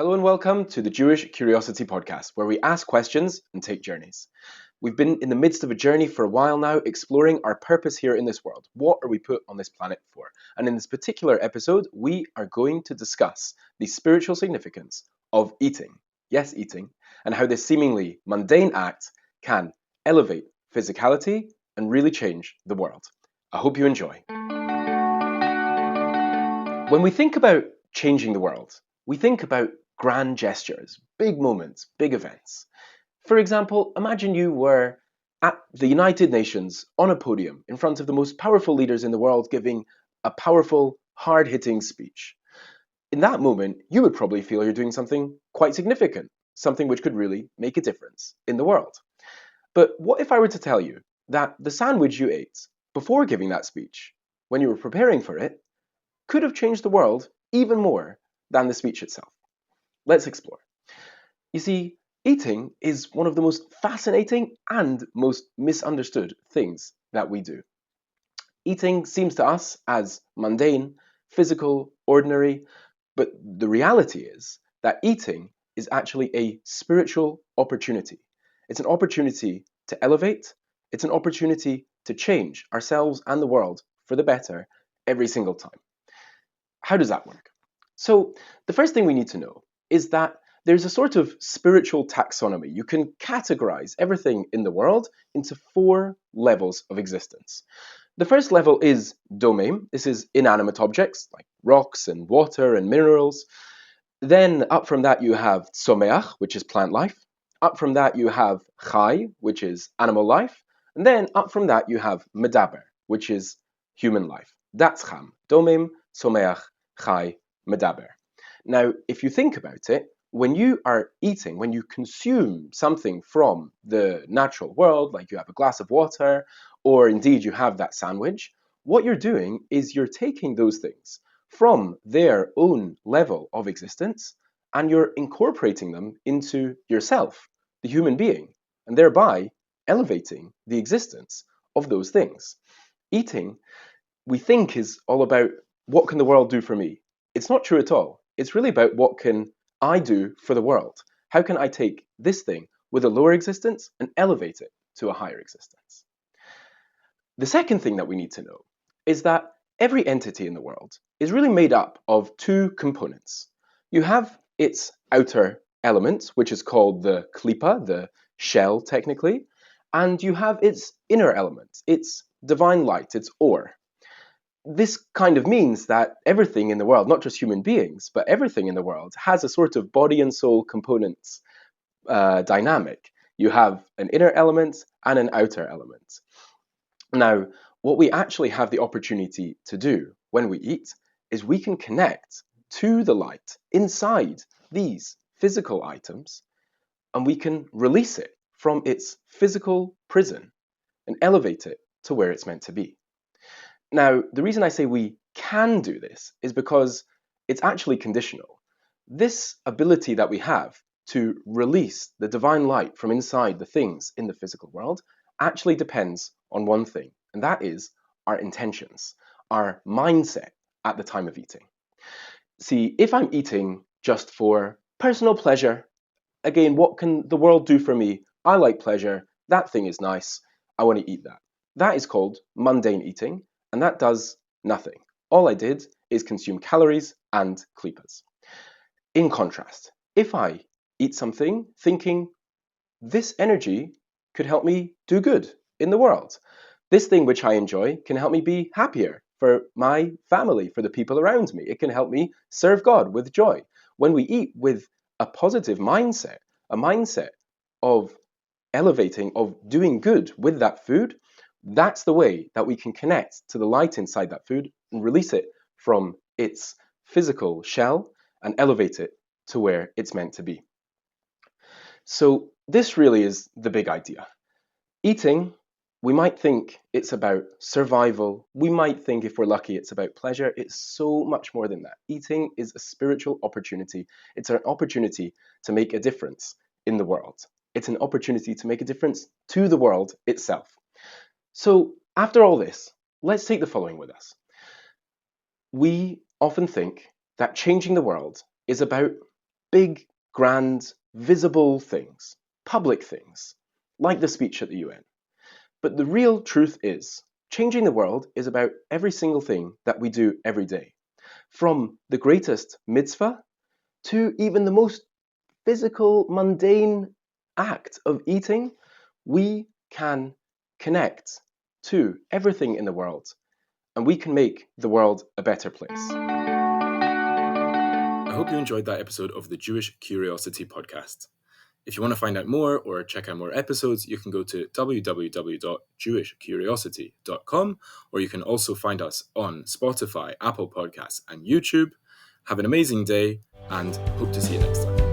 Hello and welcome to the Jewish Curiosity Podcast, where we ask questions and take journeys. We've been in the midst of a journey for a while now, exploring our purpose here in this world. What are we put on this planet for? And in this particular episode, we are going to discuss the spiritual significance of eating. Yes, eating, and how this seemingly mundane act can elevate physicality and really change the world. I hope you enjoy. When we think about changing the world, we think about grand gestures, big moments, big events. For example, imagine you were at the United Nations on a podium in front of the most powerful leaders in the world giving a powerful, hard-hitting speech. In that moment, you would probably feel you're doing something quite significant, something which could really make a difference in the world. But what if I were to tell you that the sandwich you ate before giving that speech, when you were preparing for it, could have changed the world even more than the speech itself? Let's explore. You see, eating is one of the most fascinating and most misunderstood things that we do. Eating seems to us as mundane, physical, ordinary, but the reality is that eating is actually a spiritual opportunity. It's an opportunity to elevate, it's an opportunity to change ourselves and the world for the better every single time. How does that work? So, the first thing we need to know is that there's a sort of spiritual taxonomy. You can categorize everything in the world into 4 levels of existence. The first level is domem. This is inanimate objects like rocks and water and minerals. Then up from that you have tzomeach, which is plant life. Up from that you have chai, which is animal life. And then up from that you have medaber, which is human life. That's cham. Domem, tzomeach, chai, medaber. Now, if you think about it, when you are eating, when you consume something from the natural world, like you have a glass of water, or indeed you have that sandwich, what you're doing is you're taking those things from their own level of existence and you're incorporating them into yourself, the human being, and thereby elevating the existence of those things. Eating, we think, is all about what can the world do for me? It's not true at all. It's really about what can I do for the world? How can I take this thing with a lower existence and elevate it to a higher existence? The second thing that we need to know is that every entity in the world is really made up of 2 components. You have its outer element, which is called the klipa, the shell technically, and you have its inner element, its divine light, its ore. This kind of means that everything in the world, not just human beings, but everything in the world has a sort of body and soul components dynamic. You have an inner element and an outer element. Now, what we actually have the opportunity to do when we eat is we can connect to the light inside these physical items and we can release it from its physical prison and elevate it to where it's meant to be. Now, the reason I say we can do this is because it's actually conditional. This ability that we have to release the divine light from inside the things in the physical world actually depends on one thing, and that is our intentions, our mindset at the time of eating. See, if I'm eating just for personal pleasure, again, what can the world do for me? I like pleasure, that thing is nice, I want to eat that. That is called mundane eating, and that does nothing. All I did is consume calories and klipas. In contrast, if I eat something thinking this energy could help me do good in the world, this thing which I enjoy can help me be happier for my family, for the people around me. It can help me serve God with joy. When we eat with a positive mindset, a mindset of elevating, of doing good with that food, that's the way that we can connect to the light inside that food and release it from its physical shell and elevate it to where it's meant to be. So this really is the big idea. Eating, we might think it's about survival. We might think, if we're lucky, it's about pleasure. It's so much more than that. Eating is a spiritual opportunity. It's an opportunity to make a difference in the world. It's an opportunity to make a difference to the world itself. So after all this, let's take the following with us. We often think that changing the world is about big, grand, visible things, public things, like the speech at the UN. But the real truth is, changing the world is about every single thing that we do every day. From the greatest mitzvah to even the most physical, mundane act of eating, we can connect to everything in the world and we can make the world a better place. I hope you enjoyed that episode of the Jewish Curiosity podcast. If you want to find out more or check out more episodes, you can go to www.jewishcuriosity.com, or you can also find us on Spotify, Apple Podcasts, and YouTube. Have an amazing day, and hope to see you next time.